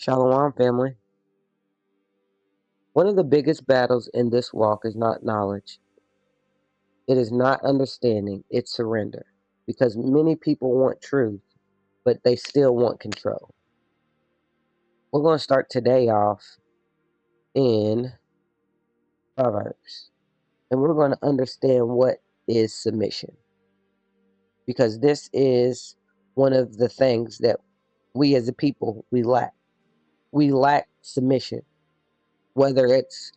Shalom, family. One of the biggest battles in this walk is not knowledge. It is not understanding, it's surrender. Because many people want truth, but they still want control. We're going to start today off in Proverbs. And we're going to understand what is submission. Because this is one of the things that we as a people, we lack. We lack submission. Whether it's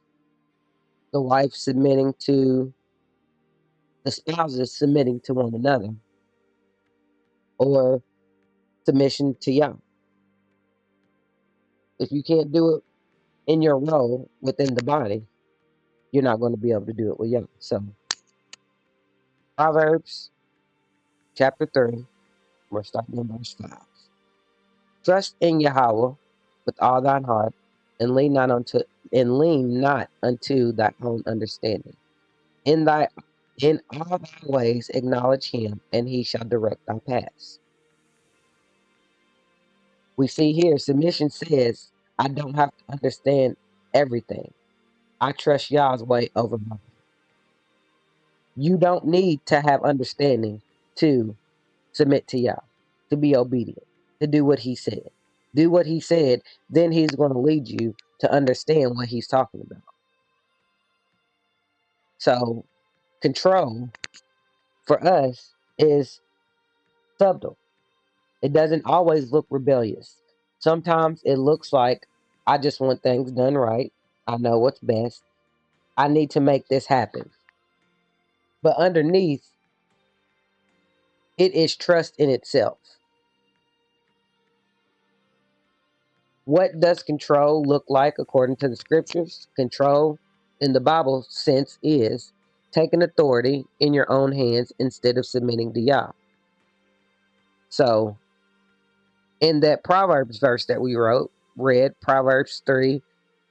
the wife submitting to the spouses submitting to one another, or submission to Yah. If you can't do it in your role within the body, you're not going to be able to do it with Yah. So, Proverbs chapter 3, we're starting in verse 5. Trust in Yahweh with all thine heart, and lean not unto thy own understanding. In all thy ways acknowledge him, and he shall direct thy paths. We see here submission says, I don't have to understand everything. I trust Yah's way over mine. You don't need to have understanding to submit to Yah, to be obedient, to do what he said. Do what he said, then he's going to lead you to understand what he's talking about. So, control for us is subtle. It doesn't always look rebellious. Sometimes it looks like, I just want things done right. I know what's best. I need to make this happen. But underneath, it is trust in itself. What does control look like according to the scriptures? Control in the Bible sense is taking authority in your own hands instead of submitting to Yah. So, in that Proverbs verse that we read, Proverbs 3,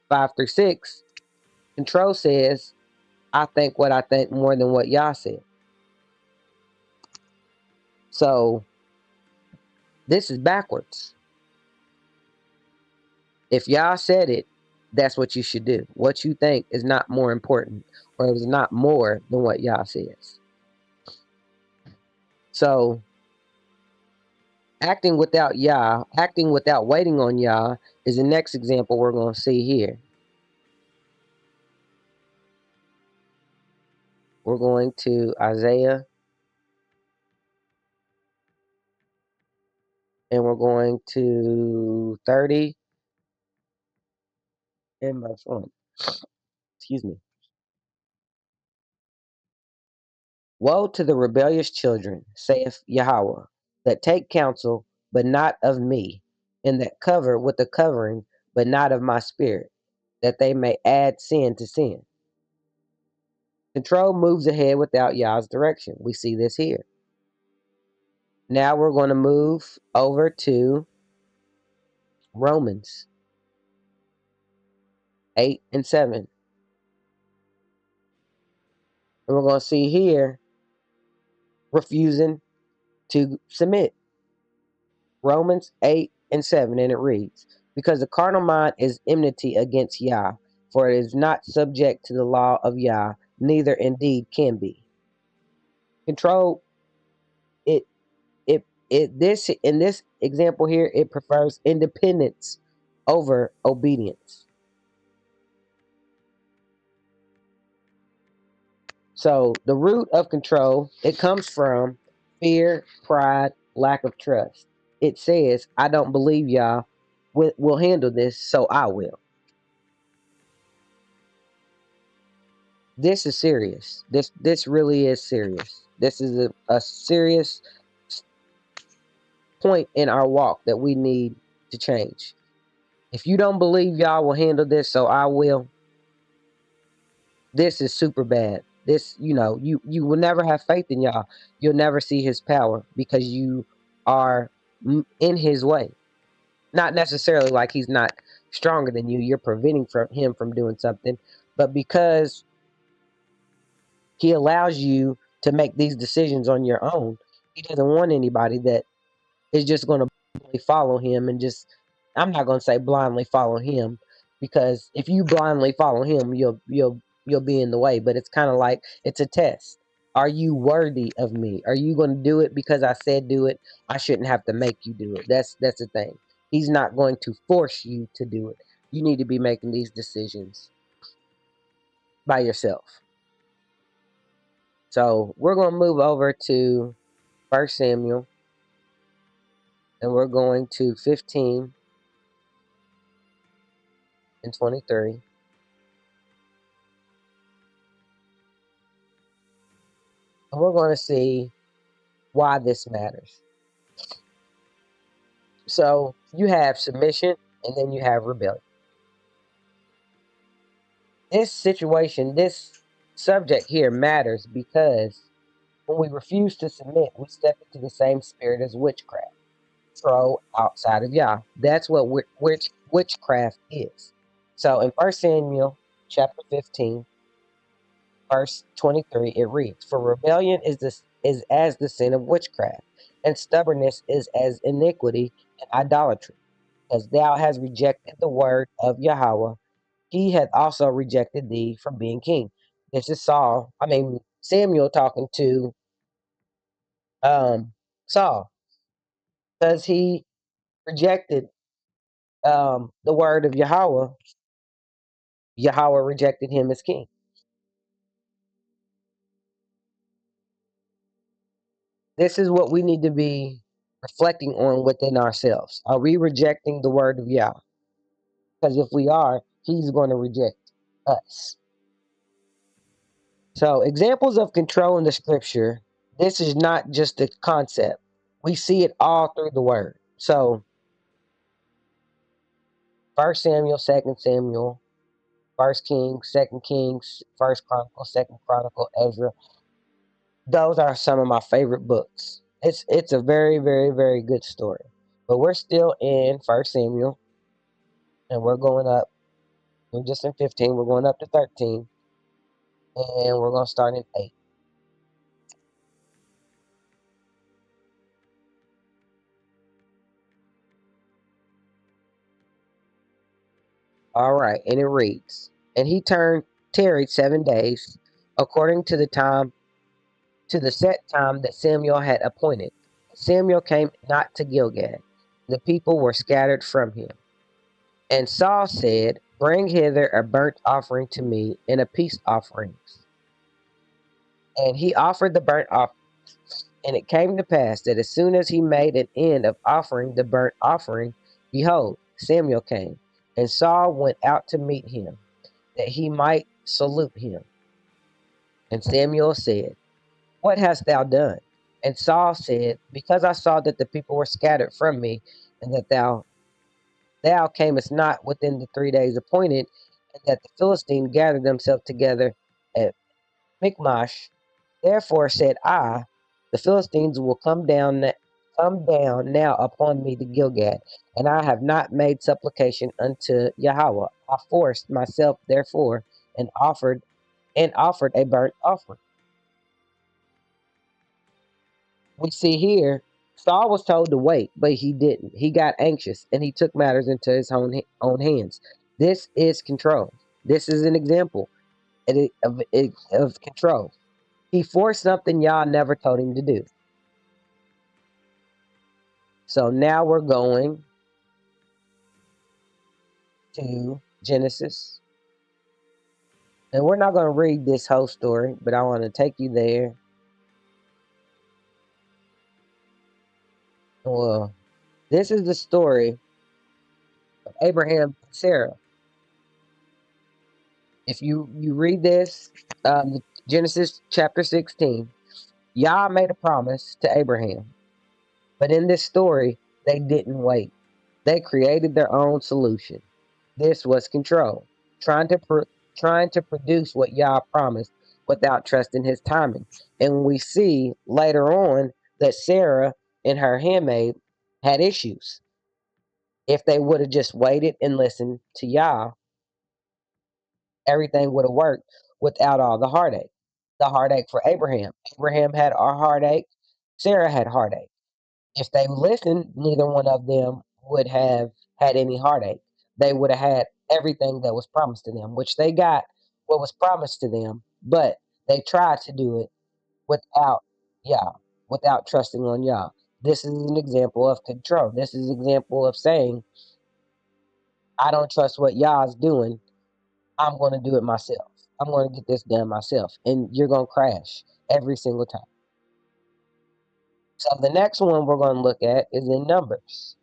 5 through 6, control says, I think what I think more than what Yah said. So, this is backwards. If Yah said it, that's what you should do. What you think is not more important, or is not more than what Yah says. So, acting without Yah, acting without waiting on Yah, is the next example we're going to see here. We're going to Isaiah, and we're going to 30 and verse 1. Excuse me. Woe to the rebellious children, saith Yahweh, that take counsel, but not of me, and that cover with a covering, but not of my spirit, that they may add sin to sin. Control moves ahead without Yah's direction. We see this here. Now we're going to move over to Romans 8 and 7. And we're going to see here refusing to submit. Romans 8 and 7, and it reads, because the carnal mind is enmity against Yah, for it is not subject to the law of Yah, neither indeed can be. Control, this in this example here, it prefers independence over obedience. So the root of control, it comes from fear, pride, lack of trust. It says, I don't believe Yah will handle this, so I will. This is serious. This really is serious. This is a serious point in our walk that we need to change. If you don't believe Yah will handle this, so I will, this is super bad. This, you will never have faith in Yah. You'll never see his power because you are in his way. Not necessarily like he's not stronger than you. You're preventing him from doing something. But because he allows you to make these decisions on your own, he doesn't want anybody that is just going to follow him and just I'm not going to say blindly follow him, because if you blindly follow him, you'll be in the way. But it's kind of like it's a test. Are you worthy of me? Are you going to do it because I said do it? I shouldn't have to make you do it. That's the thing. He's not going to force you to do it. You need to be making these decisions by yourself. So we're going to move over to First Samuel, and we're going to 15 and 23. And we're going to see why this matters. So you have submission, and then you have rebellion. This situation, this subject here matters because when we refuse to submit, we step into the same spirit as witchcraft. Throw outside of Yah. That's what witchcraft is. So in 1 Samuel chapter 15, verse 23, it reads, "For rebellion is as the sin of witchcraft, and stubbornness is as iniquity and idolatry. As thou hast rejected the word of Yahweh, he hath also rejected thee from being king." This is Samuel talking to Saul, because he rejected the word of Yahweh. Yahweh rejected him as king. This is what we need to be reflecting on within ourselves. Are we rejecting the word of Yah? Because if we are, he's going to reject us. So, examples of control in the scripture, this is not just a concept. We see it all through the word. So, First Samuel, Second Samuel, First Kings, Second Kings, First Chronicle, Second Chronicle, Ezra. Those are some of my favorite books. It's a very, very, very good story. But we're still in First Samuel, and we're going up. We're just in 15. We're going up to 13, and we're going to start in 8. All right, and it reads, "And he tarried 7 days, according to the set time that Samuel had appointed. Samuel came not to Gilgad. The people were scattered from him. And Saul said, Bring hither a burnt offering to me and a peace offering. And he offered the burnt offering. And it came to pass that as soon as he made an end of offering the burnt offering, behold, Samuel came. And Saul went out to meet him, that he might salute him. And Samuel said, What hast thou done? And Saul said, Because I saw that the people were scattered from me, and that thou camest not within the 3 days appointed, and that the Philistines gathered themselves together at Michmash. Therefore said I, The Philistines will come down now upon me to Gilgad, and I have not made supplication unto Yahweh. I forced myself therefore, and offered a burnt offering." We see here, Saul was told to wait, but he didn't. He got anxious and he took matters into his own hands. This is control. This is an example of control. He forced something y'all never told him to do. So now we're going to Genesis. And we're not going to read this whole story, but I want to take you there. Well, this is the story of Abraham and Sarah. If you read this, Genesis chapter 16, Yah made a promise to Abraham. But in this story, they didn't wait. They created their own solution. This was control, trying to produce what Yah promised without trusting his timing. And we see later on that Sarah and her handmaid had issues. If they would have just waited and listened to Yah, everything would have worked without all the heartache. The heartache for Abraham. Abraham had a heartache. Sarah had heartache. If they listened, neither one of them would have had any heartache. They would have had everything that was promised to them, which they got what was promised to them, but they tried to do it without Yah, without trusting on Yah. This is an example of control. This is an example of saying, I don't trust what Yah is doing. I'm going to do it myself. I'm going to get this done myself. And you're going to crash every single time. So the next one we're going to look at is in Numbers.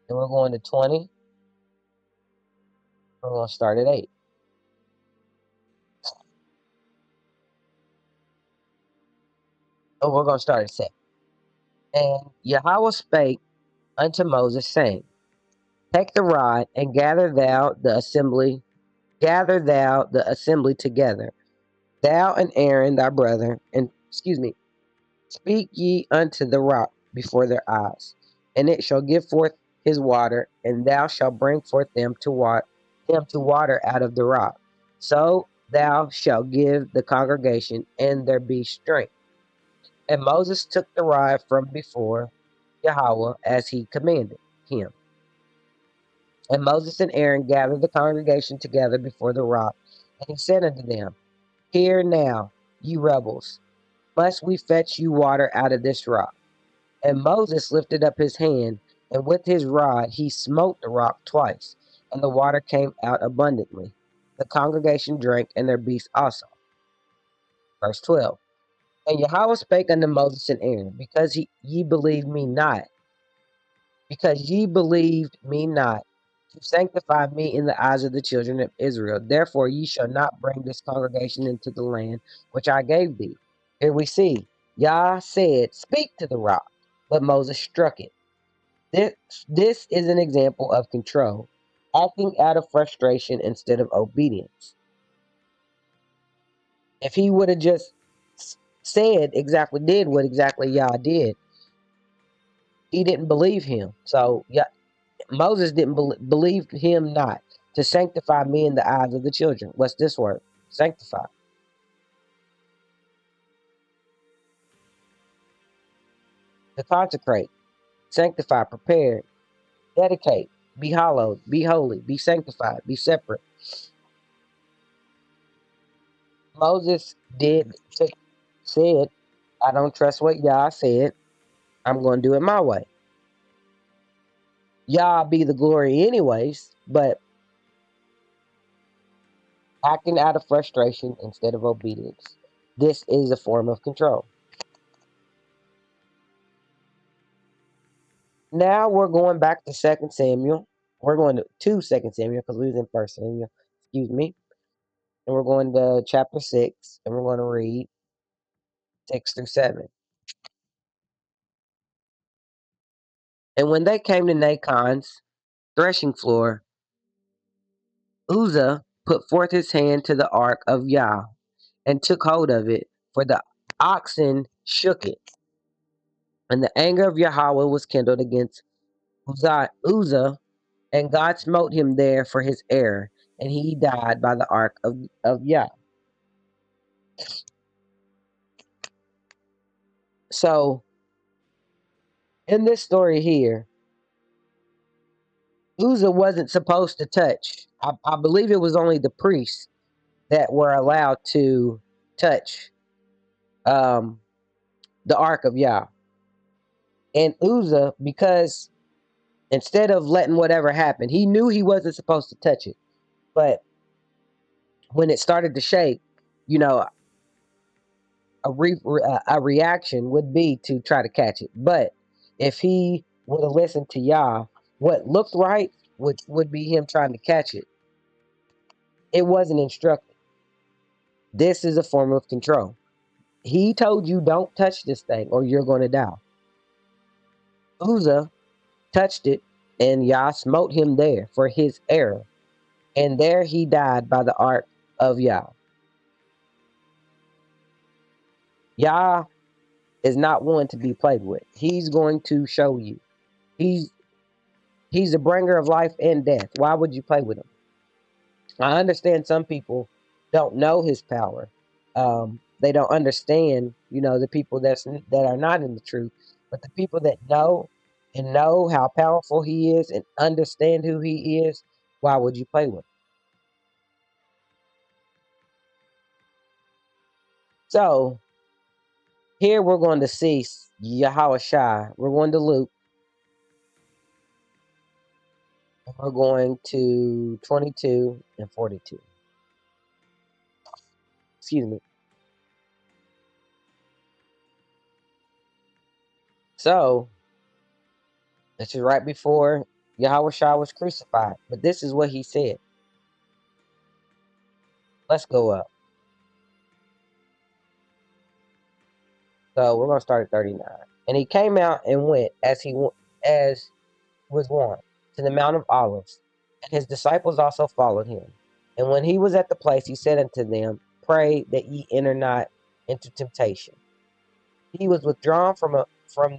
And we're going to 20. We're going to start at 8. And we're going to start at 7. And Yahweh spake unto Moses, saying, Take the rod and gather thou the assembly together, thou and Aaron thy brother, and speak ye unto the rock before their eyes, and it shall give forth his water, and thou shalt bring forth them to water out of the rock. So thou shalt give the congregation and there be strength. And Moses took the rod from before Yahweh as he commanded him. And Moses and Aaron gathered the congregation together before the rock, and he said unto them, Hear now, ye rebels, must we fetch you water out of this rock? And Moses lifted up his hand, and with his rod he smote the rock twice, and the water came out abundantly. The congregation drank, and their beasts also. Verse 12. And Yahweh spake unto Moses and Aaron, because ye believed me not, to sanctify me in the eyes of the children of Israel. Therefore ye shall not bring this congregation into the land which I gave thee. Here we see, Yah said, Speak to the rock, but Moses struck it. This is an example of control, acting out of frustration instead of obedience. If he would have just did what exactly Yah did, he didn't believe him. So Moses didn't believe him not to sanctify me in the eyes of the children. What's this word? Sanctify. To consecrate, sanctify, prepare, dedicate, be hallowed, be holy, be sanctified, be separate. Moses said, I don't trust what Yah said. I'm going to do it my way. Yah be the glory anyways, but acting out of frustration instead of obedience. This is a form of control. Now we're going back to 2 Samuel. We're going to 2 Samuel because we was in 1 Samuel. Excuse me. And we're going to chapter 6, and we're going to read 6 through 7. And when they came to Nachon's threshing floor, Uzzah put forth his hand to the ark of Yah and took hold of it, for the oxen shook it. And the anger of Yahweh was kindled against Uzzah, and God smote him there for his error, and he died by the ark of Yah. So, in this story here, Uzzah wasn't supposed to touch. I believe it was only the priests that were allowed to touch the ark of Yah. And Uzzah, because instead of letting whatever happen, he knew he wasn't supposed to touch it. But when it started to shake, you know, a reaction would be to try to catch it. But if he would have listened to Yah, what looked right would be him trying to catch it. It wasn't instructed. This is a form of control. He told you don't touch this thing or you're going to die. Uzzah touched it, and Yah smote him there for his error. And there he died by the ark of Yah. Yah is not one to be played with. He's going to show you. He's the bringer of life and death. Why would you play with him? I understand some people don't know his power. They don't understand, the people that are not in the truth. But the people that know how powerful he is and understand who he is, why would you play with him? So here we're going to see Yahweh Shai. We're going to Luke. And we're going to 22 and 42. Excuse me. So this is right before Yahweh Shai was crucified. But this is what he said. Let's go up. So we're going to start at 39. And he came out and went as was wont to the Mount of Olives, and his disciples also followed him. And when he was at the place, he said unto them, Pray that ye enter not into temptation. He was withdrawn from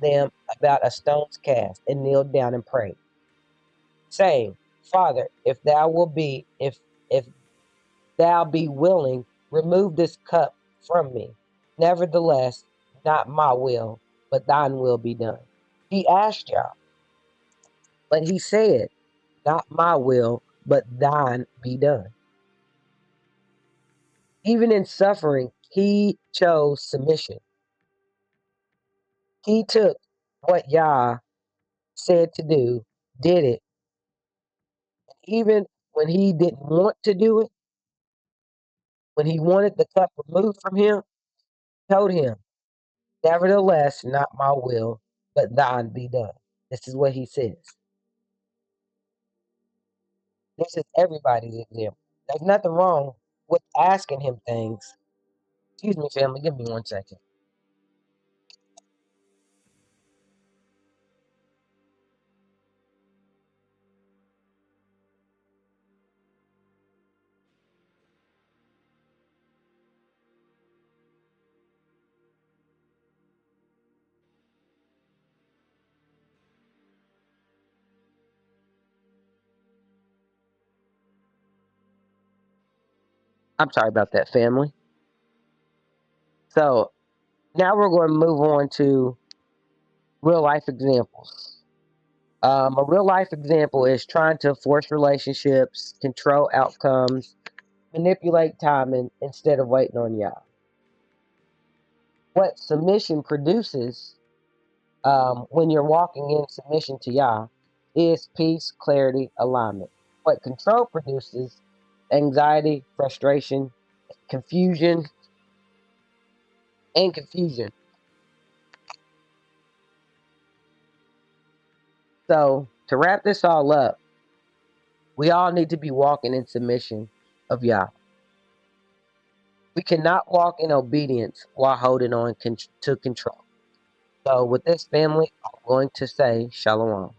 them about a stone's cast, and kneeled down and prayed, saying, Father, if thou be willing, remove this cup from me. Nevertheless, not my will, but thine will be done. He asked y'all, but he said, Not my will, but thine be done. Even in suffering, he chose submission. He took what Yah said to do, did it. Even when he didn't want to do it, when he wanted the cup removed from him, told him, Nevertheless, not my will, but thine be done. This is what he says. This is everybody's example. There's nothing wrong with asking him things. Excuse me, family, give me 1 second. I'm sorry about that, family. So now we're going to move on to real life examples. A real life example is trying to force relationships, control outcomes, manipulate timing instead of waiting on Yah. What submission produces when you're walking in submission to Yah is peace, clarity, alignment. What control produces anxiety, frustration, confusion, and confusion. So to wrap this all up, we all need to be walking in submission of Yah. We cannot walk in obedience while holding on to control. So with this, family, I'm going to say shalom.